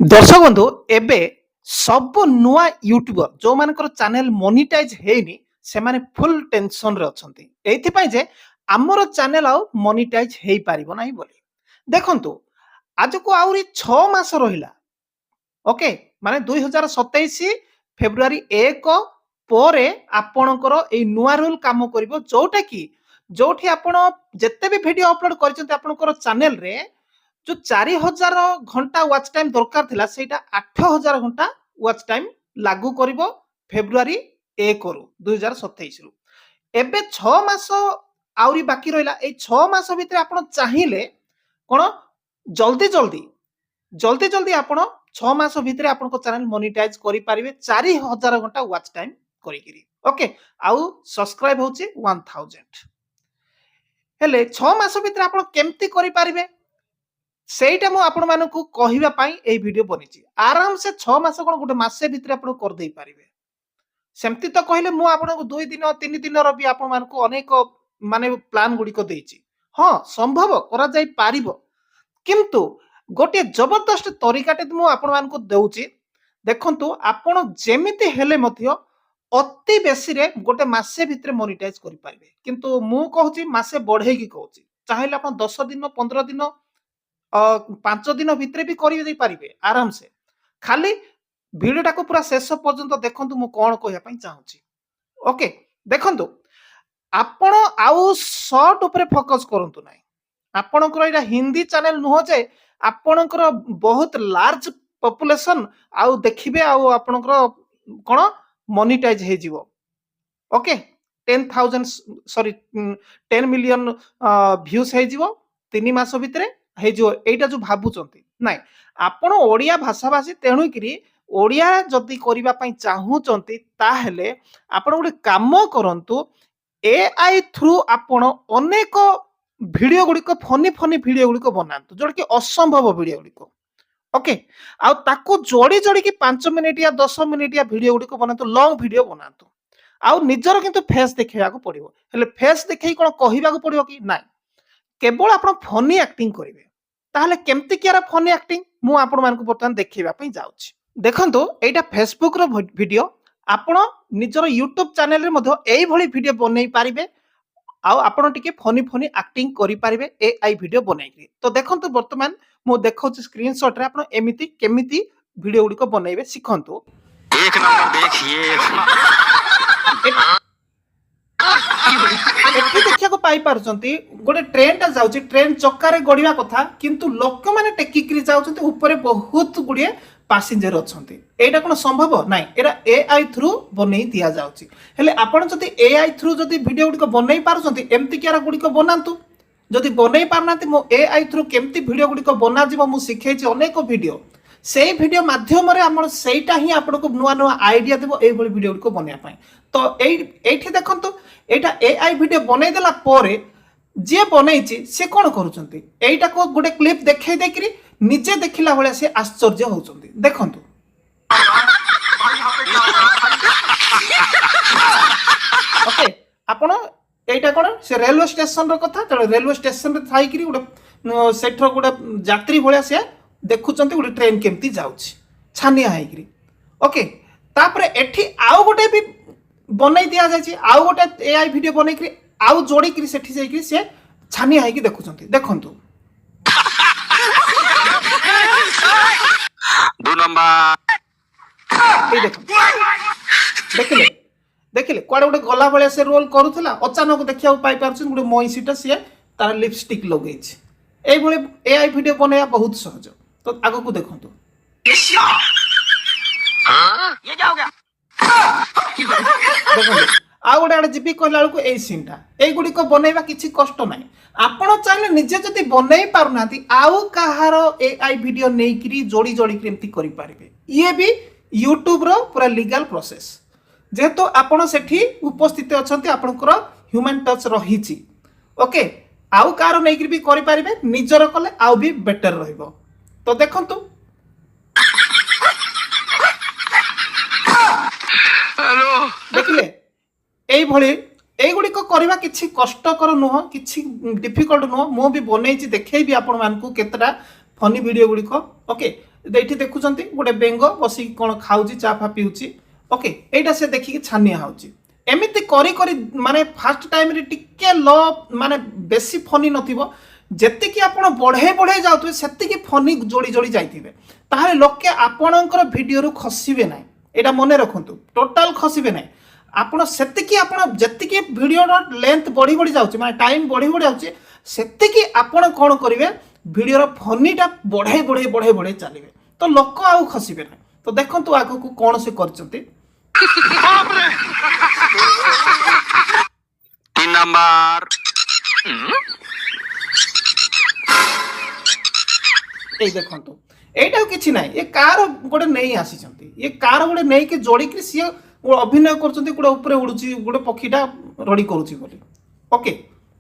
दर्शक बंधु एबे सब नुआ यूट्यूबर जो मानकर चैनल मोनेटाइज हेनी से माने फुल टेंशन रे अछंती एथि पई जे हमर चैनल आउ मोनेटाइज हेई पारिबो नाही बोली देखंतु आज को आउरी 6 मास रहिला ओके माने 2027 फेब्रुआरी 1 परे आपणकर ए नुआ रूल काम करिवो जोटा कि जोठी आपण जत्ते भी वीडियो अपलोड करचंती आपणकर चैनल रे जो 4000 घंटा वाच टाइम दरकार थिला सेटा 8000 घंटा वाच टाइम लागू करिवो फेब्रुआरी 1 रु 2027 रु एबे 6 मास आउरी बाकी रहिला ए 6 मास भितरे आपण चाहिले कोन जल्दी जल्दी जल्दी जल्दी आपण 6 मास भितरे आपण चैनल मोनेटाइज करि पारिबे 4000 घंटा वाच टाइम करिकिरी ओके आउ सब्सक्राइब होची 1000 हेले 6 मास भितरे आपण केमती करि पारिबे सेटा मु आपण मानकु कहिबा पई ए वीडियो बनिची आराम से 6 मास कोन गुटे मासे भितरे आपण कर देई पारिबे सेमती तो कहले मु आपण 2 दिन 3 दिन रो भी आपण मानकु अनेक माने प्लान गुडी को देइची हां संभव करा जाई पारिबो किंतु गोटे जबरदस्त तरीकाटे मु आपण मानकु देउची देखंतु आपण जेमिति हेले मथियो अति बेसी रे गोटे मासे भितरे मोनेटाइज करि पारिबे किंतु मु कहूची मासे बढ़े की कहूची चाहेले आपण 10 दिन 15 दिन 5 दिन भितरे भी करि दे पारिबे आराम से खाली वीडियोटा को पूरा शेष पर्यंत देखंतु मु कोन कहया पई चाहूची ओके देखंतु आपण आउ शॉर्ट ऊपर फोकस करंतु नाही आपणकर एटा हिंदी चैनल नुह जे आपणकर बहुत लार्ज पॉपुलेशन आउ देखिबे आउ आपणकर कोन मोनेटाइज हे जीवो ओके 10000 सॉरी 10 मिलियन व्यूज हे जीवो 3 मास भितरे हे जो एटा जो भाबुचंती नाही आपण ओडिया भाषा भाषी तेणु करी ओडिया जदी करिबा पई चाहूचंती ताहेले आपण गोटे काम करंतु एआई थ्रू आपण अनेक वीडियो गुडी को फनी फनी वीडियो गुडी को बनांतु जोड कि असंभव वीडियो गुडी को ओके आ ताको जोडी जोडी कि 5 मिनिट या 10 मिनिट या वीडियो गुडी को बनांतु लॉन्ग वीडियो बनांतु आ निजर किंतु फेस देखैया को पड़िबो हेले फेस देखै कोन कहिबा को पड़िबो कि नाही केवल आपण फनी एक्टिंग करिवे ताहले केमती कियारा फनी एक्टिंग मु आपण मानकु बर्तमान देखैबा पई जाउछि देखंतु एटा फेसबुक रो वीडियो आपण निजर यूट्यूब चैनल रे मधो एई भली वीडियो बनै पारिबे आउ आपण टिके फनी फनी एक्टिंग करि पारिबे एआई वीडियो बनाइके तो देखंतु बर्तमान मु देखौछि स्क्रीनशॉट रे आपण एमिति केमिति वीडियो गुडी को बनैबे सिखंतु एक नंबर देखिए एठी देखिया को पाई पारचंती गोटे ट्रेन ता जाउची ट्रेन चक्का रे गडिवा कथा किंतु लोक माने टेकी करी जाउचंती ऊपर बहुत गुडिए पैसेंजर अछंती एटा कोन संभव नाही एरा एआई थ्रू बनै दिया जाउची हेले आपण जदी एआई थ्रू जदी वीडियो गुडी को बनै पारचंती एम्ति कियारा गुडी को बनांतु जदी बनै पारनाती मो एआई थ्रू केम्ति वीडियो गुडी को बना जिवो मु सिखैछि अनेक वीडियो सेई वीडियो माध्यम रे हमर सेइटा ही आपण को नुवा नुवा आईडिया देबो एई भली वीडियो को बनया पई तो एठी देखंतु एटा एआई वीडियो बनै देला परे जे बनैछि से कोन करूचंती एइटा को गुडे क्लिप देखै देखरी निजे देखिला भले से आश्चर्य होचंती देखंतु ओके आपण एइटा कोन से रेलवे स्टेशन रो कथा त रेलवे स्टेशन रे थाई करी गुडे सेठरो गुडे यात्री भले से देखुचंती गुडे ट्रेन केमती जाउछि छानिया हाई करी ओके तापरे एठी आउ गुडे भी बनै दिया जायछि आउ गुडे एआई वीडियो बनै करी आउ जोडी करी सेठी जाई करी से छानिया हाई की देखुचंती देखंतु 2 नंबर ए देखो देखिले देखिले कोडे गुडे गला भले से रोल करूथला अचानक देखिया पाई पारछन गुडे मोइसीटा से तार लिपस्टिक लगैछि एई भले एआई वीडियो बनाया बहुत सहज तो आगो को देखंतु ये क्या हो गया देखंतु आ गोटे आड़े जीपी कहला बेलू ए सीनटा एई गुडी को बनैबा किछि कष्ट नाही आपण चाहिले निजे जदी बनै पारुनाती आउ कहार एआई वीडियो नै करी जोडी जोडी केमती करि पारिबे ये भी यूट्यूब रो पूरा लीगल प्रोसेस जेतो आपण सेठी उपस्थित अछंती आपनकर ह्यूमन टच रहिछि ओके आउ कहार नै करी भी करि पारिबे निजर कले आउ भी बेटर रहइबो तो देखंतु हेलो देखिले एई भली एई गुडी को करबा किछि कष्टकर नुह किछि डिफिकल्ट नुह मो भी बनेछि देखै भी आपण मानकू केतरा फनी वीडियो गुडी को ओके ଏଇଠି ଦେଖୁଛନ୍ତି ଗୋଟେ ବେଙ୍ଗ ବସିକି କ'ଣ ଖାଉଛି ଚା ଫା ପିଉଛି। ଓକେ, ଏଇଟା ସେ ଦେଖିକି ଛାନିଆ ହେଉଛି। ଏମିତି କରି କରି ମାନେ ଫାଷ୍ଟ ଟାଇମ୍ରେ ଟିକେ ଲ ମାନେ ବେଶୀ ଫନି ନଥିବ, ଯେତିକି ଆପଣ ବଢ଼େଇ ବଢ଼େଇ ଯାଉଥିବେ ସେତିକି ଫନି ଯୋଡ଼ି ଯୋଡ଼ି ଯାଇଥିବେ, ତାହେଲେ ଲୋକେ ଆପଣଙ୍କର ଭିଡ଼ିଓରୁ ଖସିବେ ନାହିଁ। ଏଇଟା ମନେ ରଖନ୍ତୁ, ଟୋଟାଲ ଖସିବେ ନାହିଁ। ଆପଣ ସେତିକି ଆପଣ ଯେତିକି ଭିଡ଼ିଓର ଲେନ୍ଥ ବଢ଼ି ବଢ଼ି ଯାଉଛି, ମାନେ ଟାଇମ୍ ବଢ଼ି ବଢ଼ି ଯାଉଛି, ସେତିକି ଆପଣ କ'ଣ କରିବେ, ଭିଡ଼ିଓର ଫନିଟା ବଢ଼େଇ ବଢ଼େଇ ବଢ଼େଇ ବଢ଼େଇ ଚାଲିବେ, ତ ଲୋକ ଆଉ ଖସିବେ ନାହିଁ। ତ ଦେଖନ୍ତୁ ଆଗକୁ କ'ଣ ସେ କରିଛନ୍ତି। 3 नंबर এই দেখନ୍ତୁ এইটা କିଛି ନାହିଁ, ଏ କାର ଗୋଟେ ନେଇ ଆସିଛନ୍ତି, ଏ କାର ଗୋଟେ ନେଇକି ଯୋଡ଼ିକି ସିଏ ଅଭିନୟ କରୁଛନ୍ତି ଗୋଟେ ଉପରେ ଉଡୁଛି, ଗୋଟେ ପକ୍ଷୀଟା ରଡ଼ି କରୁଛି ବୋଲି। ଓକେ,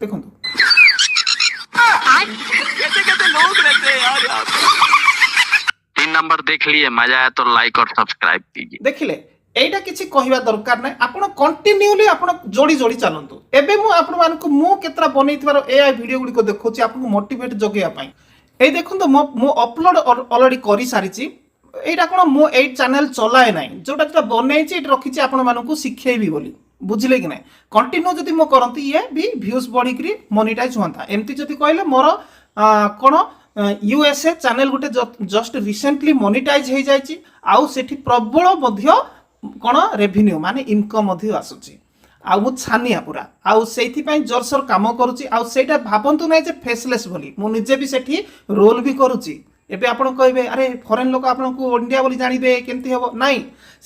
ଦେଖନ୍ତୁ। कैसे कैसे लोग रहते हैं यार यहाँ पे। 3 नंबर देख लिए, मजा आया तो लाइक और सब्सक्राइब कीजिए। ଦେଖିଲେ এইটা କିଛି କହିବା ଦରକାର ନାହିଁ, ଆପଣ କଣ୍ଟିନ୍ୟୁଲି ଆପଣ ଯୋଡ଼ି ଯୋଡ଼ି ଚାଲନ୍ତୁ। ଏବେ ମୁଁ ଆପଣମାନଙ୍କୁ ମୁଁ କେତେଟା ବନେଇଥିବାର ଏଆଇ ଭିଡ଼ିଓ ଗୁଡ଼ିକ ଦେଖାଉଛି ଆପଣଙ୍କୁ ମୋଟିଭେଟ୍ ଯୋଗାଇବା ପାଇଁ। এই ଦେଖନ୍ତୁ ମୁଁ ଅପଲୋଡ଼ ଅଲରେଡ଼ି କରିସାରିଛି। এইটা କ'ଣ ମୁଁ ଏଇ ଚ୍ୟାନେଲ୍ ଚଲାଏ ନାହିଁ, ଯେଉଁଟା ଯେଉଁଟା ବନେଇଛି ଏଇଟା ରଖିଛି ଆପଣମାନଙ୍କୁ ଶିଖେଇବି ବୋଲି, ବୁଝିଲେ କି ନାହିଁ। କଣ୍ଟିନ୍ୟୁ ଯଦି ମୁଁ କରନ୍ତି ଇଏ ବି ଭ୍ୟୁଜ୍ ବଢ଼ିକିରି ମନିଟାଇଜ୍ ହୁଅନ୍ତା। ଏମିତି ଯଦି କହିଲେ ମୋର କ'ଣ ୟୁଏସ୍ଏ ଚ୍ୟାନେଲ୍ ଗୋଟେ ଜଷ୍ଟ ରିସେଣ୍ଟଲି ମନିଟାଇଜ୍ ହେଇଯାଇଛି, ଆଉ ସେଠି ପ୍ରବଳ ମଧ୍ୟ କ'ଣ ରେଭିନ୍ୟୁ ମାନେ ଇନକମ୍ ମଧ୍ୟ ଆସୁଛି। ଆଉ ମୁଁ ଛାନିଆ ପୁରା, ଆଉ ସେଇଥିପାଇଁ ଜୋରସୋର କାମ କରୁଛି। ଆଉ ସେଇଟା ଭାବନ୍ତୁ ନାହିଁ ଯେ ଫେସଲେସ୍ ବୋଲି, ମୁଁ ନିଜେ ବି ସେଠି ରୋଲ୍ ବି କରୁଛି। ଏବେ ଆପଣ କହିବେ ଆରେ ଫରେନ୍ ଲୋକ ଆପଣଙ୍କୁ ଇଣ୍ଡିଆ ବୋଲି ଜାଣିବେ କେମିତି ହେବ, ନାଇଁ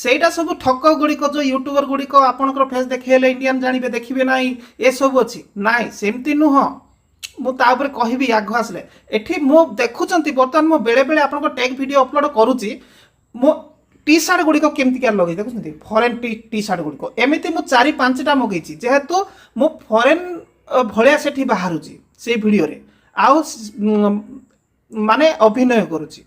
ସେଇଟା ସବୁ ଠକ ଗୁଡ଼ିକ, ଯେଉଁ ୟୁଟ୍ୟୁବର ଗୁଡ଼ିକ ଆପଣଙ୍କର ଫେସ୍ ଦେଖେଇଲେ ଇଣ୍ଡିଆନ୍ ଜାଣିବେ, ଦେଖିବେ ନାହିଁ, ଏସବୁ ଅଛି। ନାଇଁ ସେମିତି ନୁହଁ, ମୁଁ ତା ଉପରେ କହିବି ଆଗ ଆସିଲେ। ଏଠି ମୁଁ ଦେଖୁଛନ୍ତି ବର୍ତ୍ତମାନ ମୁଁ ବେଳେବେଳେ ଆପଣଙ୍କ ଟେକ୍ ଭିଡ଼ିଓ ଅପଲୋଡ଼ କରୁଛି, ମୁଁ ଟି ସାର୍ଟ ଗୁଡ଼ିକ କେମିତିକା ଲଗେଇ ଦେଖୁଛନ୍ତି, ଫରେନ୍ ଟି ସାର୍ଟ ଗୁଡ଼ିକ ଏମିତି ମୁଁ 4-5ଟା ମଗେଇଛି, ଯେହେତୁ ମୁଁ ଫରେନ୍ ଭଳିଆ ସେଠି ବାହାରୁଛି ସେଇ ଭିଡ଼ିଓରେ, ଆଉ ମାନେ ଅଭିନୟ କରୁଛି।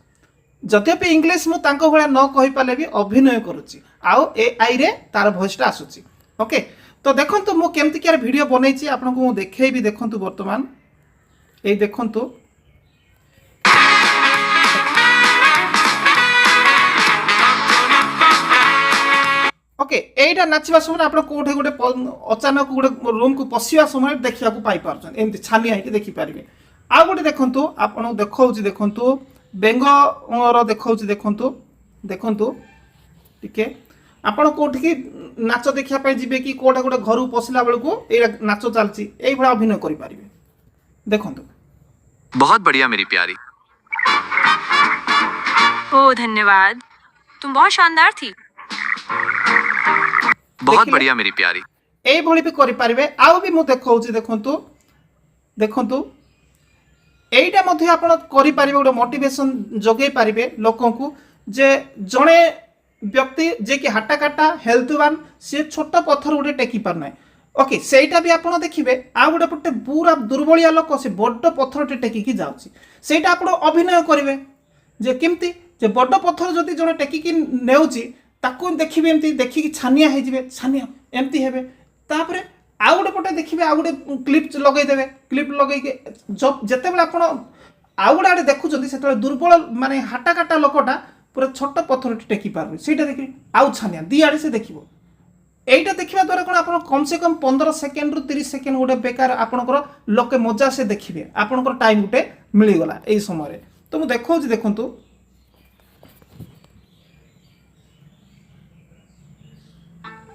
ଯଦ୍ୟପି ଇଂଲିଶ ମୁଁ ତାଙ୍କ ଭଳିଆ ନ କହିପାରିଲେ ବି ଅଭିନୟ କରୁଛି, ଆଉ ଏଆଇରେ ତାର ଭଏସ୍ଟା ଆସୁଛି। ଓକେ, ତ ଦେଖନ୍ତୁ ମୁଁ କେମିତିକାର ଭିଡ଼ିଓ ବନେଇଛି ଆପଣଙ୍କୁ ମୁଁ ଦେଖେଇବି। ଦେଖନ୍ତୁ ବର୍ତ୍ତମାନ ଏଇ ଦେଖନ୍ତୁ, ଓକେ এইটা নাচিবা সময় ଆପଣ কোଉଠି ଗୋଟେ ଅଚାନକ ଗୋଟେ ରୁମକୁ ପଶିବା ସମୟରେ ଦେଖିବାକୁ ପାଇପାରୁଛନ୍ତି, ଏମିତି ଛାନିଆ ହେଇକି ଦେଖିପାରିବେ। ଆଉ ଗୋଟେ ଦେଖନ୍ତୁ ଆପଣଙ୍କୁ ଦେଖାଉଛି, ଦେଖନ୍ତୁ ବେଙ୍ଗର ଦେଖାଉଛି, ଦେଖନ୍ତୁ ଦେଖନ୍ତୁ ଟିକେ ଆପଣ କୋଉଠିକି ନାଚ ଦେଖିବା ପାଇଁ ଯିବେ କି କୋଉଟା ଗୋଟେ ଘରକୁ ପଶିଲା ବେଳକୁ ଏଇଟା ନାଚ ଚାଲିଛି, ଏଇଭଳିଆ ଅଭିନୟ କରିପାରିବେ। ଦେଖନ୍ତୁ। बहुत बढ़िया मेरी प्यारी। ओह धन्यवाद, तुम बहुत शानदार थी। बहुत देखिए? बढ़िया मेरी प्यारी। এইভଳି ବି କରିପାରିବେ। ଆଉ ବି ମୁଁ ଦେଖାଉଛି, ଦେଖନ୍ତୁ ଦେଖନ୍ତୁ এইটা ମଧ୍ୟ ଆପଣ କରିପାରିବେ, ଗୋଟେ ମୋଟିଭେସନ୍ ଯୋଗାଇ ପାରିବେ ଲୋକଙ୍କୁ, ଯେ ଜଣେ ବ୍ୟକ୍ତି ଯିଏକି ହାଟାକାଟା ହେଲ୍ଥୱାନ୍, ସିଏ ଛୋଟ ପଥର ଗୋଟେ ଟେକି ପାରୁନାହିଁ। ଓକେ, ସେଇଟା ବି ଆପଣ ଦେଖିବେ। ଆଉ ଗୋଟେ ପଟେ ପୁରା ଦୁର୍ବଳିଆ ଲୋକ, ସେ ବଡ଼ ପଥରଟେ ଟେକିକି ଯାଉଛି, ସେଇଟା ଆପଣ ଅଭିନୟ କରିବେ ଯେ କେମିତି, ଯେ ବଡ଼ ପଥର ଯଦି ଜଣେ ଟେକିକି ନେଉଛି ତାକୁ ଦେଖିବେ, ଏମିତି ଦେଖିକି ଛାନିଆ ହେଇଯିବେ, ଛାନିଆ ଏମିତି ହେବେ। ତାପରେ ଆଉ ଗୋଟେ ପଟେ ଦେଖିବେ, ଆଉ ଗୋଟେ କ୍ଲିପ୍ ଲଗେଇଦେବେ, କ୍ଲିପ୍ ଲଗେଇକି ଯେତେବେଳେ ଆପଣ ଆଉ ଗୋଟେ ଆଡ଼େ ଦେଖୁଛନ୍ତି, ସେତେବେଳେ ଦୁର୍ବଳ ମାନେ ହାଟାକାଟା ଲୋକଟା ପୁରା ଛୋଟ ପଥରଟି ଟେକି ପାରୁନି, ସେଇଟା ଦେଖିବେ ଆଉ ଛାନିଆ, ଦି ଆଡ଼େ ସେ ଦେଖିବ। এইটা ଦେଖିବା ଦ୍ୱାରା କ'ଣ ଆପଣ କମ୍ ସେ କମ୍ 15 ସେକେଣ୍ଡରୁ 30 ସେକେଣ୍ଡ ଗୋଟେ ବେକାର ଆପଣଙ୍କର ଲୋକେ ମଜା ସେ ଦେଖିବେ, ଆପଣଙ୍କର ଟାଇମ୍ ଗୋଟେ ମିଳିଗଲା ଏଇ ସମୟରେ। ତ ମୁଁ ଦେଖାଉଛି, ଦେଖନ୍ତୁ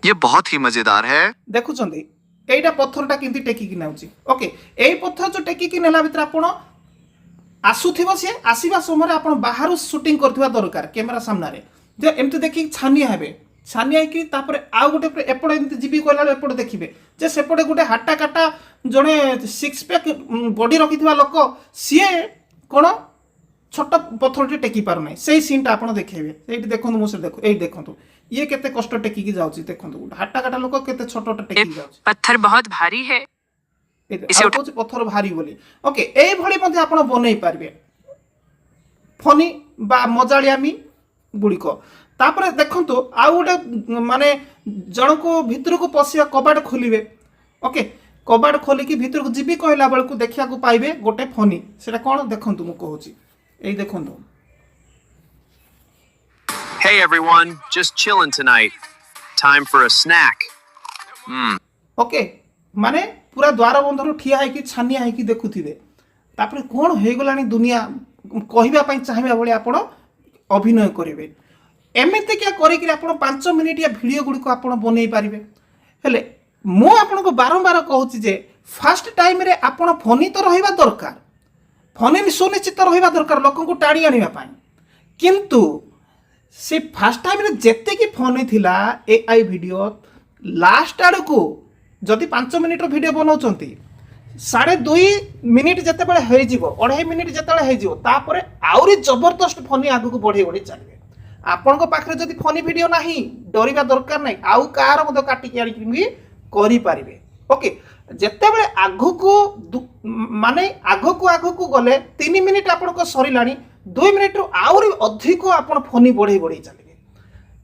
ये बहुत ही मजेदार है। ଦେଖୁଛନ୍ତି এইটা ପଥରଟା କେମିତି ଟେକିକି ନେଉଛି। ଓକେ, ଏଇ ପଥର ଯେଉଁ ଟେକିକି ନେଲା ଭିତରେ ଆପଣ ଆସୁଥିବ, ସିଏ ଆସିବା ସମୟରେ ଆପଣ ବାହାରୁ ସୁଟିଂ କରୁଥିବା ଦରକାର କ୍ୟାମେରା ସାମ୍ନାରେ, ଯେ ଏମିତି ଦେଖିକି ଛାନିଆ ହେବେ। ଛାନିଆ ହେଇକି ତାପରେ ଆଉ ଗୋଟେ ଏପଟେ ଏମିତି ଯିବି କହିଲା ବେଳେ ଏପଟେ ଦେଖିବେ ଯେ ସେପଟେ ଗୋଟେ ହାଟା କାଟା ଜଣେ 6 ପ୍ୟାକ୍ ବଡି ରଖିଥିବା ଲୋକ, ସିଏ କ'ଣ ଛୋଟ ପଥରଟି ଟେକି ପାରୁନାହିଁ, ସେଇ ସିନ୍ଟା ଆପଣ ଦେଖେଇବେ। ସେଇଠି ଦେଖନ୍ତୁ, ମୁଁ ସେ ଏଇ ଦେଖନ୍ତୁ ଇଏ କେତେ କଷ୍ଟ ଟେକିକି ଯାଉଛି, ଦେଖନ୍ତୁ ଗୋଟେ ହାଟା କାଟା ଲୋକ କେତେ ଛୋଟଟା ଟେକିକି ଯାଉଛି। पत्थर बहुत भारी है। କହୁଛି ପଥର ଭାରି ବୋଲି। ଓକେ, এইଭଳି ମଧ୍ୟ ଆପଣ ବନେଇ ପାରିବେ ଫନି ବା ମଜାଳିଆମି ଗୁଡ଼ିକ। ତାପରେ ଦେଖନ୍ତୁ ଆଉ ଗୋଟେ ମାନେ ଜଣକୁ ଭିତରକୁ ପଶିବା କବାଟ ଖୋଲିବେ। ଓକେ, କବାଟ ଖୋଲିକି ଭିତରକୁ ଯିବି କହିଲା ବେଳକୁ ଦେଖିବାକୁ ପାଇବେ ଗୋଟେ ଫନି। ସେଟା କ'ଣ ଦେଖନ୍ତୁ, ମୁଁ କହୁଛି ଏଇ ଦେଖନ୍ତୁ Hey everyone, just chilling tonight. Time for a snack. Okay माने पूरा द्वार बंधर ठिया है कि छानिया है कि देखुथिबे तापर कोन हे गलानी दुनिया कहबा पई चाहबा बळे आपण अभिनय करिवे एमिते क्या करि कि आपण 5 मिनिट या वीडियो गुडी को आपण बनै पारिबे हेले मु आपण को बारंबार कहूची जे फर्स्ट टाइम रे आपण फनी तो रहिबा दरकार फनी भी सुनिश्चित रहिबा दरकार लोक को टाणी आनिबा पई किंतु से फर्स्ट टाइम रे जेते कि फनी थिला एआई वीडियो लास्ट आड़ को जदि 5 मिनिट वीडियो बनाउछंती 2.5 मिनिट जते बेले हे जिवो 2.5 मिनिट जते बेले हे जिवो तापरे आउरी जबरदस्त फनी आगु को बढ़ी बढ़ी चलबे आपन को पाखरे जदि फनी वीडियो नाही डरिबा दरकार नाही आउ कार मद काटी के आनी भी करि पारिबे ओके जते बेले आगु को माने आगु को गले 3 मिनिट आपन को सरिलानी 2 मिनिट रु आउरी अधिक आपन फनी बढ़ी बढ़ी चलबे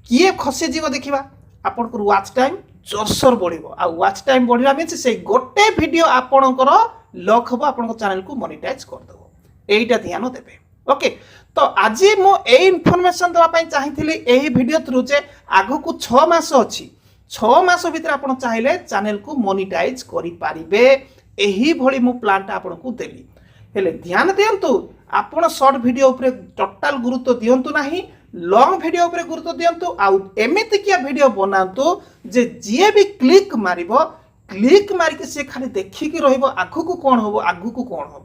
किए खसे जीव देखिबा आपन को वाच टाइम जोरसोर बढ़िबो आ वाच टाइम बढ़िला मीन्स से गोटे वीडियो आपनकर लक हबो आपन चैनल को मोनेटाइज कर देबो एइटा ध्यान देबे ओके तो आज मो ए इन्फॉर्मेशन देवा पई चाहिथिली एही वीडियो थ्रू जे आगु को 6 मास अछि 6 मास भीतर आपन चाहिले चैनल को मोनेटाइज करि पारिबे एही भली मो प्लान आपन को देली हेले ध्यान दियंतु आपन शॉर्ट वीडियो ऊपर टोटल गुरुत्व दियंतु नाही लॉन्ग वीडियो ऊपर गुरुत्व दियंतु आउ एमिति किया वीडियो बनांतु जे जिए भी क्लिक मारिबो क्लिक मारिके से खाली देखि कि रहइबो आगु को कोन होबो आगु को कोन होबो